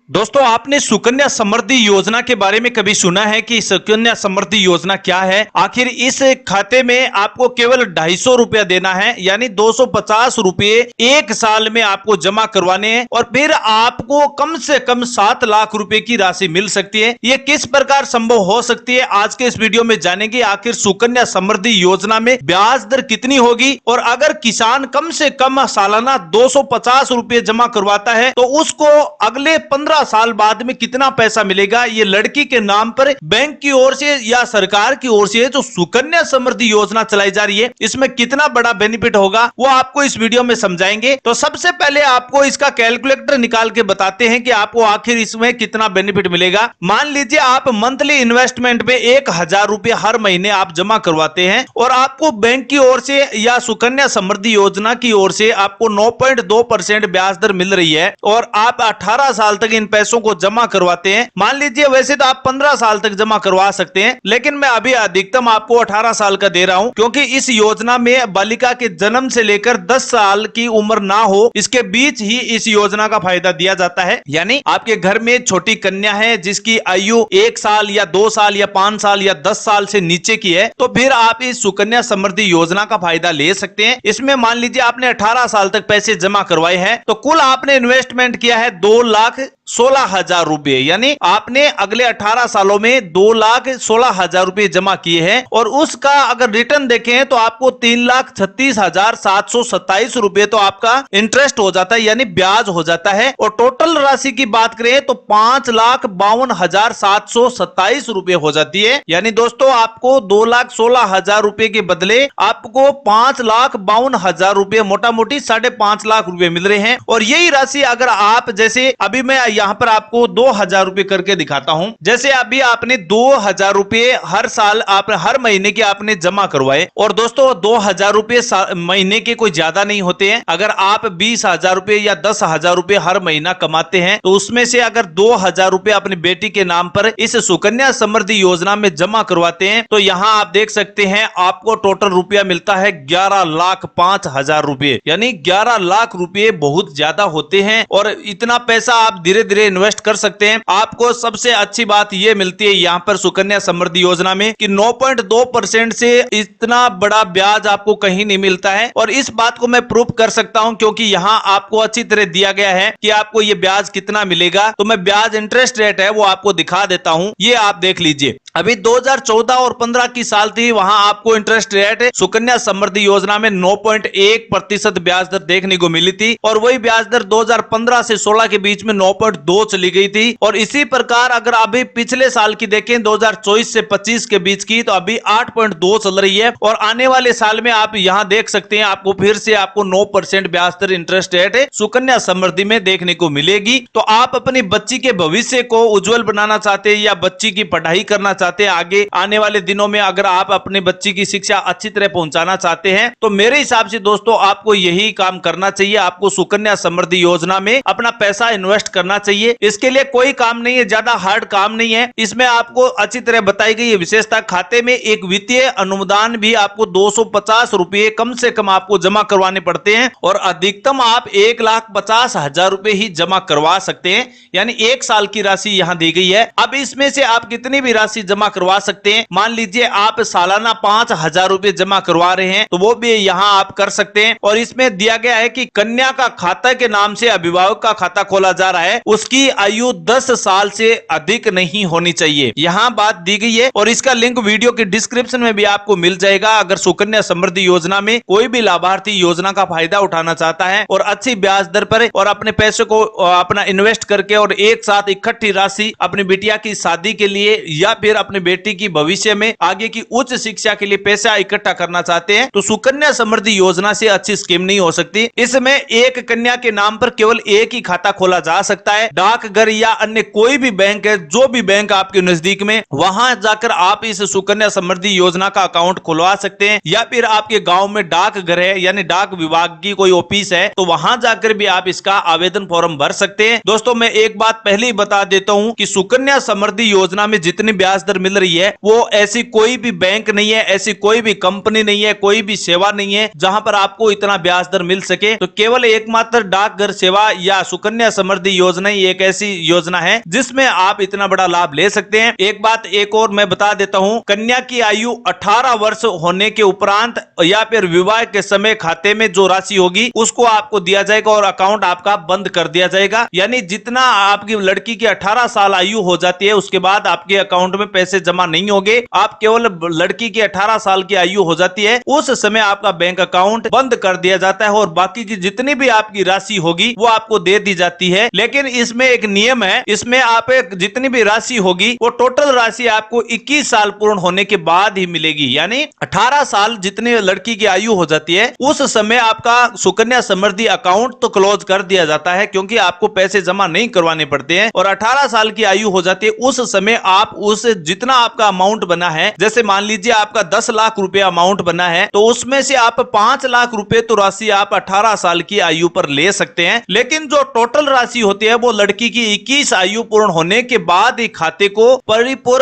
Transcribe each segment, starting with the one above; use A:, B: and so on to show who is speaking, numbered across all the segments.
A: दोस्तों, आपने सुकन्या समृद्धि योजना के बारे में कभी सुना है कि सुकन्या समृद्धि योजना क्या है? आखिर इस खाते में आपको केवल 250 रुपया देना है, यानी 250 रुपये एक साल में आपको जमा करवाने हैं और फिर आपको कम से कम 7 लाख रुपए की राशि मिल सकती है। ये किस प्रकार संभव हो सकती है, आज के इस वीडियो में जानेंगे। आखिर सुकन्या समृद्धि योजना में ब्याज दर कितनी होगी और अगर किसान कम से कम सालाना 250 रुपये जमा करवाता है तो उसको अगले 15 साल बाद में कितना पैसा मिलेगा। ये लड़की के नाम पर बैंक की ओर से या सरकार की ओर से जो सुकन्या समृद्धि योजना चलाई जा रही है, इसमें कितना बड़ा बेनिफिट होगा वो आपको इस वीडियो में समझाएंगे। तो सबसे पहले आपको इसका कैलकुलेटर निकाल के बताते हैं कि आपको आखिर इसमें कितना बेनिफिट मिलेगा। मान लीजिए आप मंथली इन्वेस्टमेंट में 1000 रुपए हर महीने आप जमा करवाते हैं और आपको बैंक की ओर से या सुकन्या समृद्धि योजना की ओर से आपको 9.2% ब्याज दर मिल रही है और आप 18 साल तक इन पैसों को जमा करवाते हैं। मान लीजिए वैसे तो आप 15 साल तक जमा करवा सकते हैं, लेकिन मैं अभी अधिकतम आपको 18 साल का दे रहा हूं क्योंकि इस योजना में बालिका के जन्म से लेकर 10 साल की उम्र ना हो, इसके बीच ही इस योजना का फायदा दिया जाता है। यानी आपके घर में छोटी कन्या है जिसकी आयु 1 साल या 2 साल या 5 साल या 10 साल से नीचे की है, तो फिर आप इस सुकन्या समृद्धि योजना का फायदा ले सकते हैं। इसमें मान लीजिए आपने 18 साल तक पैसे जमा करवाए हैं तो कुल आपने इन्वेस्टमेंट किया है 2,16,000 रुपए, यानी आपने अगले 18 सालों में 2,16,000 रुपए जमा किए हैं और उसका अगर रिटर्न देखें तो आपको 3,36,727 रुपए तो आपका इंटरेस्ट हो जाता है, यानी ब्याज हो जाता है। और टोटल राशि की बात करें तो 5,52,727 रुपए हो जाती है। यानी दोस्तों आपको 2,16,000 रुपए के बदले आपको 5,52,000 रुपए, मोटा मोटी 5.5 लाख रुपए मिल रहे हैं। और यही राशि अगर आप, जैसे अभी मैं यहां पर आपको 2,000 रुपए करके दिखाता हूं, जैसे अभी आपने 2,000 रुपए हर साल आप हर महीने के आपने जमा करवाए और दोस्तों 2,000 रुपए महीने के कोई ज्यादा नहीं होते हैं। अगर आप 20,000 रुपए या 10,000 रुपए हर महीना कमाते हैं तो उसमें से अगर 2,000 रुपए अपनी बेटी के नाम पर इस सुकन्या समृद्धि योजना में जमा करवाते हैं तो यहां आप देख सकते हैं आपको टोटल रुपया मिलता है 11,05,000 रुपए, यानी 11 लाख रुपए बहुत ज्यादा होते हैं और इतना पैसा आप धीरे धीरे इन्वेस्ट कर सकते हैं। आपको सबसे अच्छी बात यह मिलती है यहां पर सुकन्या समृद्धि योजना में कि 9.2% से इतना बड़ा ब्याज आपको कहीं नहीं मिलता है। और इस बात को मैं प्रूफ कर सकता हूं क्योंकि यहां आपको अच्छी तरह दिया गया है कि आपको यह ब्याज कितना मिलेगा। तो मैं ब्याज इंटरेस्ट रेट है वो आपको दिखा देता हूं, ये आप देख लीजिए। अभी 2014 और 15 की साल थी, वहां आपको इंटरेस्ट रेट सुकन्या समृद्धि योजना में 9.1% ब्याज दर देखने को मिली थी और वही ब्याज दर 2015 से 16 के बीच में 9.2 चली गई थी। और इसी प्रकार अगर अभी पिछले साल की देखें 2024 से 25 के बीच की, तो अभी 8.2 चल रही है और आने वाले साल में आप यहां देख सकते हैं आपको फिर से आपको 9% ब्याज दर इंटरेस्ट रेट सुकन्या समृद्धि में देखने को मिलेगी। तो आप अपनी बच्ची के भविष्य को उज्जवल बनाना चाहते हैं या बच्ची की पढ़ाई करना चाहते हैं, आगे आने वाले दिनों में अगर आप अपने बच्ची की शिक्षा अच्छी तरह पहुंचाना चाहते हैं तो मेरे हिसाब से दोस्तों आपको यही काम करना चाहिए। आपको सुकन्या समृद्धि योजना में अपना पैसा इन्वेस्ट करना चाहिए। इसके लिए कोई काम नहीं है, ज्यादा हार्ड काम नहीं है। इसमें आपको अच्छी तरह बताई गई है विशेषता। खाते में एक वित्तीय अनुदान भी आपको 250 रुपए कम से कम आपको जमा करवाने पड़ते हैं और अधिकतम आप 1,50,000 रुपए ही जमा करवा सकते हैं, यानी 1 साल की राशि यहां दी गई है। अब इसमें से आप कितनी भी राशि जमा करवा सकते हैं। मान लीजिए आप सालाना 5,000 रुपए जमा करवा रहे हैं तो वो भी यहां आप कर सकते हैं। और इसमें दिया गया है कि कन्या का खाता के नाम से अभिभावक का खाता खोला जा रहा है, उसकी आयु 10 साल से अधिक नहीं होनी चाहिए, यहां बात दी गई है। और इसका लिंक वीडियो के डिस्क्रिप्शन में भी आपको मिल जाएगा। अगर सुकन्या समृद्धि योजना में कोई भी लाभार्थी योजना का फायदा उठाना चाहता है और अच्छी ब्याज दर पर और अपने पैसे को अपना इन्वेस्ट करके और एक साथ इकट्ठी राशि अपनी बिटिया की शादी के लिए या फिर अपने बेटी की भविष्य में आगे की उच्च शिक्षा के लिए पैसा इकट्ठा करना चाहते हैं तो सुकन्या समृद्धि योजना से अच्छी स्कीम नहीं हो सकती। इसमें एक कन्या के नाम पर केवल एक ही खाता खोला जा सकता है। डाकघर या अन्य कोई भी बैंक है, जो भी बैंक आपके नजदीक में, वहां जाकर आप इस सुकन्या समृद्धि योजना का अकाउंट खुलवा सकते हैं। या फिर आपके गांव में डाकघर है यानी डाक विभाग की कोई ऑफिस है तो वहां जाकर भी आप इसका आवेदन फॉर्म भर सकते हैं। दोस्तों मैं एक बात पहले ही बता देता हूं कि सुकन्या समृद्धि योजना में जितनी ब्याज दर मिल रही है वो ऐसी कोई भी बैंक नहीं है, ऐसी कोई भी कंपनी नहीं है, कोई भी सेवा नहीं है जहां पर आपको इतना ब्याज दर मिल सके। तो केवल एकमात्र डाकघर सेवा या सुकन्या समृद्धि योजना ही एक ऐसी योजना है जिसमें आप इतना बड़ा लाभ ले सकते हैं। एक बात एक और मैं बता देता हूं, कन्या की आयु 18 वर्ष होने के उपरांत या फिर विवाह के समय खाते में जो राशि होगी उसको आपको दिया जाएगा और अकाउंट आपका बंद कर दिया जाएगा। यानी जितना आपकी लड़की की 18 साल आयु हो जाती है उसके बाद आपके अकाउंट में पैसे जमा नहीं होंगे। आप केवल लड़की की 18 साल की आयु हो जाती है उस समय आपका बैंक अकाउंट बंद कर दिया जाता है और बाकी की जितनी भी आपकी राशि होगी वो आपको दे दी जाती है। लेकिन इसमें एक नियम है, इसमें आप जितनी भी राशि होगी वो टोटल राशि आपको 21 साल पूर्ण होने के बाद ही मिलेगी। यानी 18 साल जितनी लड़की की आयु हो जाती है उस समय आपका सुकन्या समृद्धि अकाउंट तो क्लोज कर दिया जाता है क्योंकि आपको पैसे जमा नहीं करवाने पड़ते हैं। और 18 साल की आयु हो जाती है उस समय आप उस जितना आपका अमाउंट बना है, जैसे मान लीजिए आपका 10 लाख रुपए अमाउंट बना है तो उसमें से आप 5 लाख रुपए तो राशि आप 18 साल की आयु पर ले सकते हैं। लेकिन जो टोटल राशि होती है वो लड़की की 21 आयु पूर्ण होने के बाद ही खाते को परिपूर्ण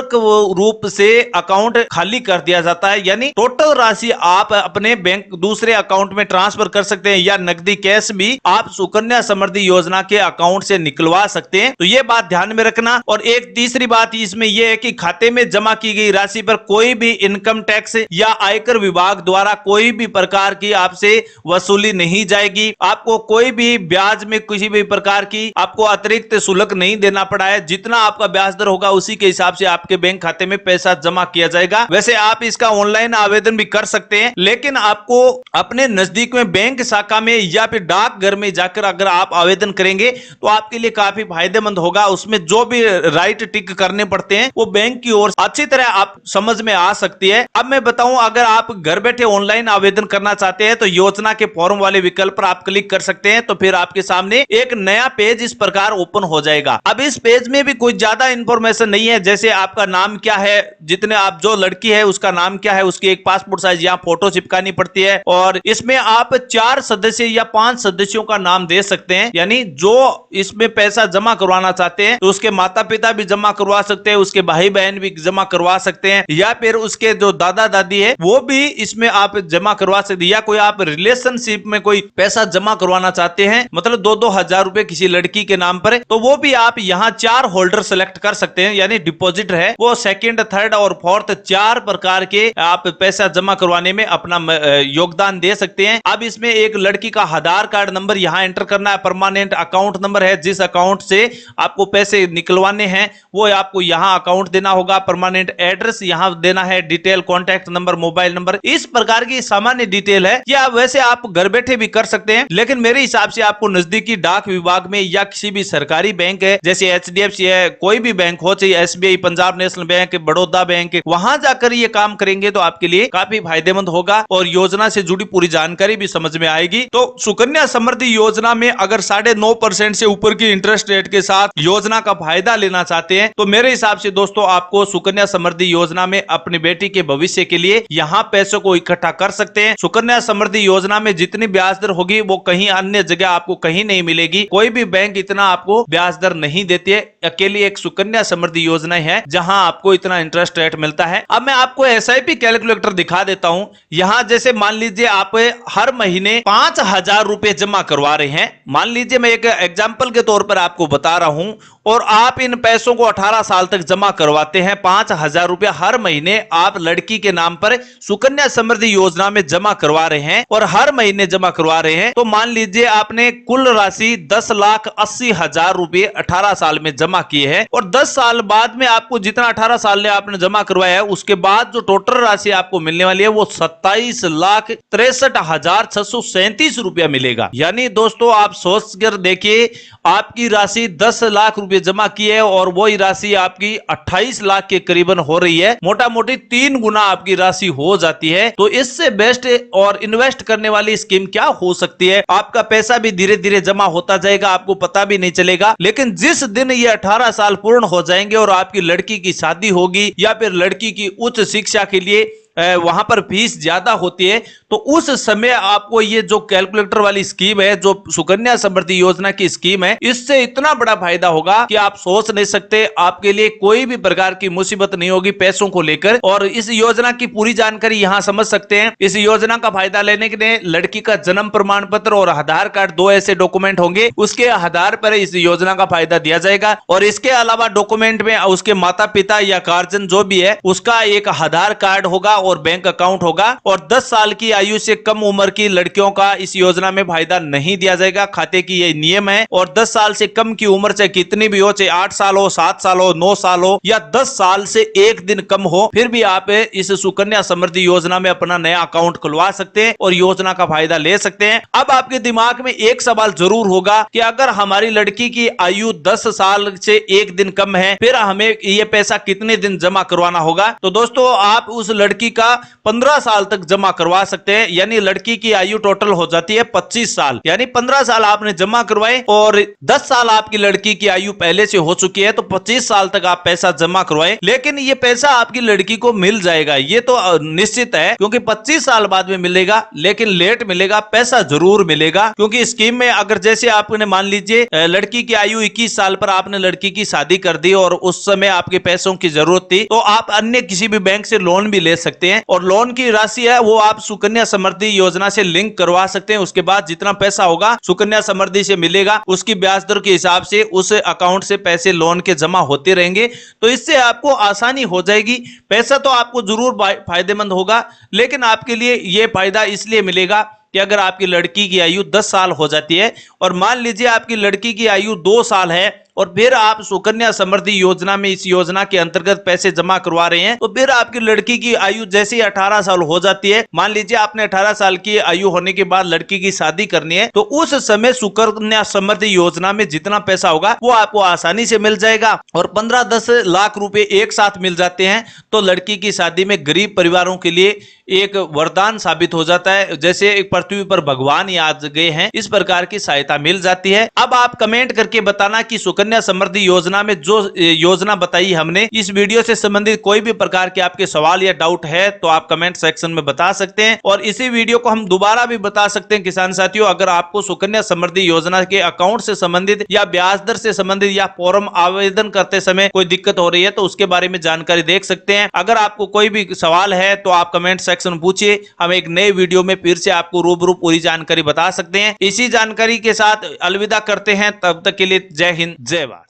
A: रूप से अकाउंट खाली कर दिया जाता है। यानी टोटल राशि आप अपने बैंक दूसरे अकाउंट में ट्रांसफर कर सकते हैं या नकदी कैश भी आप सुकन्या समृद्धि योजना के अकाउंट से निकलवा सकते हैं। तो ये बात ध्यान में रखना। और एक तीसरी बात इसमें यह है कि खाते में जमा की गई राशि पर कोई भी इनकम टैक्स या आयकर विभाग द्वारा कोई भी प्रकार की आपसे वसूली नहीं जाएगी। आपको कोई भी ब्याज में किसी भी प्रकार की आपको अतिरिक्त शुल्क नहीं देना पड़ा है। जितना आपका ब्याज दर होगा उसी के हिसाब से आपके बैंक खाते में पैसा जमा किया जाएगा। वैसे आप इसका ऑनलाइन आवेदन भी कर सकते हैं, लेकिन आपको अपने नजदीक में बैंक शाखा में या फिर डाकघर में जाकर अगर आप आवेदन करेंगे तो आपके लिए काफी फायदेमंद होगा। उसमें जो भी राइट टिक करने पड़ते हैं वो बैंक की ओर अच्छी तरह आप समझ में आ सकती है। अब मैं बताऊं, अगर आप घर बैठे ऑनलाइन आवेदन करना चाहते हैं तो योजना के फॉर्म वाले विकल्प पर आप क्लिक कर सकते हैं। तो फिर आपके सामने एक नया पेज इस प्रकार ओपन हो जाएगा। अब इस पेज में भी कोई ज्यादा इंफॉर्मेशन नहीं है, जैसे आपका नाम क्या है, जितने आप जो लड़की है उसका नाम क्या है, उसकी एक पासपोर्ट साइज यहाँ फोटो चिपकानी पड़ती है और इसमें आप 4 सदस्य या 5 सदस्यों का नाम दे सकते हैं। यानी जो इसमें पैसा जमा करवाना चाहते हैं तो उसके माता पिता भी जमा करवा सकते हैं, उसके भाई बहन भी जमा करवा सकते हैं या फिर उसके जो दादा दादी है वो भी इसमें आप जमा करवा सकते हैं। या कोई आप रिलेशनशिप में कोई पैसा जमा करवाना चाहते हैं, मतलब 2-2 हजार रुपए किसी लड़की के नाम पर, तो वो भी आप यहाँ 4 होल्डर सेलेक्ट कर सकते हैं। यानी डिपॉजिट है वो सेकंड, थर्ड और फोर्थ 4 प्रकार के आप पैसा जमा करवाने में अपना योगदान दे सकते हैं। अब इसमें एक लड़की का आधार कार्ड नंबर यहाँ एंटर करना है, परमानेंट अकाउंट नंबर है, जिस अकाउंट से आपको पैसे निकलवाने हैं वो आपको यहाँ अकाउंट देना होगा, परमानेंट एड्रेस यहाँ देना है, detail contact number, mobile number, इस प्रकार की सामान्य डिटेल है। या वैसे आप घर बैठे भी कर सकते हैं, लेकिन मेरे हिसाब से आपको नजदीकी डाक विभाग में या किसी भी सरकारी बैंक है जैसे HDFC है, कोई भी बैंक हो, चाहे SBI, Punjab national bank, Baroda bank, वहां जाकर ये काम करेंगे तो आपके लिए काफी फायदेमंद होगा और योजना से जुड़ी पूरी जानकारी भी समझ में आएगी। तो सुकन्या समृद्धि योजना में अगर 9.5% से ऊपर की इंटरेस्ट रेट के साथ योजना का फायदा लेना चाहते हैं तो मेरे हिसाब से दोस्तों आपको सुकन्या समृद्धि योजना में अपनी बेटी के भविष्य के लिए यहाँ पैसों को इकट्ठा कर सकते हैं। सुकन्या समृद्धि योजना में जितनी ब्याज दर होगी वो कहीं अन्य जगह आपको कहीं नहीं मिलेगी। कोई भी बैंक इतना आपको ब्याज दर नहीं देती है, अकेली एक सुकन्या समृद्धि योजना है जहां आपको इतना इंटरेस्ट रेट मिलता है। अब मैं आपको SIP कैलकुलेटर दिखा देता हूं। यहां जैसे मान लीजिए आप हर महीने 5,000 रुपए जमा करवा रहे हैं, मान लीजिए मैं एक एग्जाम्पल के तौर पर आपको बता रहा हूं, और आप इन पैसों को 18 साल तक जमा करवाते हैं। 5,000 रुपया हर महीने आप लड़की के नाम पर सुकन्या समृद्धि योजना में जमा करवा रहे हैं और हर महीने जमा करवा रहे हैं, तो मान लीजिए आपने कुल राशि 10,80,000 रुपए 18 साल में जमा किए हैं और 10 साल बाद में आपको जितना 18 साल में आपने जमा करवाया है उसके बाद जो टोटल राशि आपको मिलने वाली है वो 27,63,637 रुपया मिलेगा। यानी दोस्तों आप सोच कर देखिए, आपकी राशि 10 लाख रुपए जमा की है और वही राशि आपकी 28 लाख के करीबन हो रही है, मोटा मोटी 3 गुना आपकी राशि हो जाती है। तो इससे बेस्ट और इन्वेस्ट करने वाली स्कीम क्या हो सकती है? आपका पैसा भी धीरे धीरे जमा होता जाएगा, आपको पता भी नहीं चलेगा। लेकिन जिस दिन ये 18 साल पूर्ण हो जाएंगे और आपकी लड़की की शादी होगी या फिर लड़की की उच्च शिक्षा के लिए वहां पर फीस ज्यादा होती है, तो उस समय आपको ये जो कैलकुलेटर वाली स्कीम है, जो सुकन्या समृद्धि योजना की स्कीम है, इससे इतना बड़ा फायदा होगा कि आप सोच नहीं सकते। आपके लिए कोई भी प्रकार की मुसीबत नहीं होगी पैसों को लेकर। और इस योजना की पूरी जानकारी यहां समझ सकते हैं। इस योजना का फायदा लेने के लिए लड़की का जन्म प्रमाण पत्र और आधार कार्ड, दो ऐसे डॉक्यूमेंट होंगे, उसके आधार पर इस योजना का फायदा दिया जाएगा। और इसके अलावा डॉक्यूमेंट में उसके माता पिता या गार्जियन जो भी है उसका एक आधार कार्ड होगा और बैंक अकाउंट होगा। और 10 साल की आयु से कम उम्र की लड़कियों का इस योजना में फायदा नहीं दिया जाएगा। खाते की ये नियम है। और 10 साल से कम की उम्र चाहे कितनी भी हो, चाहे 8 साल हो, 7 साल हो, 9 साल हो या 10 साल से एक दिन कम हो, फिर भी आप इस सुकन्या समृद्धि योजना में अपना नया अकाउंट खुलवा सकते हैं और योजना का फायदा ले सकते हैं। अब आपके दिमाग में एक सवाल जरूर होगा कि अगर हमारी लड़की की आयु 10 साल से एक दिन कम है, फिर हमें ये पैसा कितने दिन जमा करवाना होगा? तो दोस्तों, आप उस लड़की का 15 साल तक जमा करवा सकते हैं। यानी लड़की की आयु टोटल हो जाती है 25 साल। यानी 15 साल आपने जमा करवाए और 10 साल आपकी लड़की की आयु पहले से हो चुकी है, तो 25 साल तक आप पैसा जमा करवाए। लेकिन ये पैसा आपकी लड़की को मिल जाएगा, ये तो निश्चित है, क्योंकि 25 साल बाद में मिलेगा, लेकिन लेट मिलेगा, पैसा जरूर मिलेगा। क्योंकि स्कीम में अगर जैसे आपने मान लीजिए लड़की की आयु 21 साल पर आपने लड़की की शादी कर दी और उस समय आपके पैसों की जरूरत थी, तो आप अन्य किसी भी बैंक से लोन भी ले सकते हैं। और लोन की राशि है वो आप सुकन्या समृद्धि योजना से लिंक करवा सकते हैं। उसके बाद जितना पैसा होगा सुकन्या समृद्धि से मिलेगा, उसकी ब्याज दर के हिसाब से उस अकाउंट से पैसे लोन के जमा होते रहेंगे। तो इससे आपको आसानी हो जाएगी। पैसा तो आपको जरूर फायदेमंद होगा, लेकिन आपके लिए यह फायदा इसलिए मिलेगा कि अगर आपकी लड़की की आयु 10 साल हो जाती है और मान लीजिए आपकी लड़की की आयु 2 साल है और फिर आप सुकन्या समृद्धि योजना में इस योजना के अंतर्गत पैसे जमा करवा रहे हैं, तो फिर आपकी लड़की की आयु जैसे ही 18 साल हो जाती है, मान लीजिए आपने 18 साल की आयु होने के बाद लड़की की शादी करनी है, तो उस समय सुकन्या समृद्धि योजना में जितना पैसा होगा वो आपको आसानी से मिल जाएगा। और 15-10 लाख रुपए एक साथ मिल जाते हैं, तो लड़की की शादी में गरीब परिवारों के लिए एक वरदान साबित हो जाता है। जैसे एक पृथ्वी पर भगवान ही आ गए हैं, इस प्रकार की सहायता मिल जाती है। अब आप कमेंट करके बताना कि सुकन्या समृद्धि योजना में जो योजना बताई हमने, इस वीडियो से संबंधित कोई भी प्रकार के आपके सवाल या डाउट है तो आप कमेंट सेक्शन में बता सकते हैं। और इसी वीडियो को हम दोबारा भी बता सकते हैं किसान साथियों, अगर आपको सुकन्या समृद्धि योजना के अकाउंट से संबंधित या ब्याज दर से संबंधित या फॉर्म आवेदन करते समय कोई दिक्कत हो रही है तो उसके बारे में जानकारी देख सकते हैं। अगर आपको कोई भी सवाल है तो आप कमेंट सेक्शन पूछिए, हम एक नए वीडियो में फिर से आपको रूबरू पूरी जानकारी बता सकते हैं। इसी जानकारी के साथ अलविदा करते हैं, तब तक के लिए जय हिंद, जय भारत।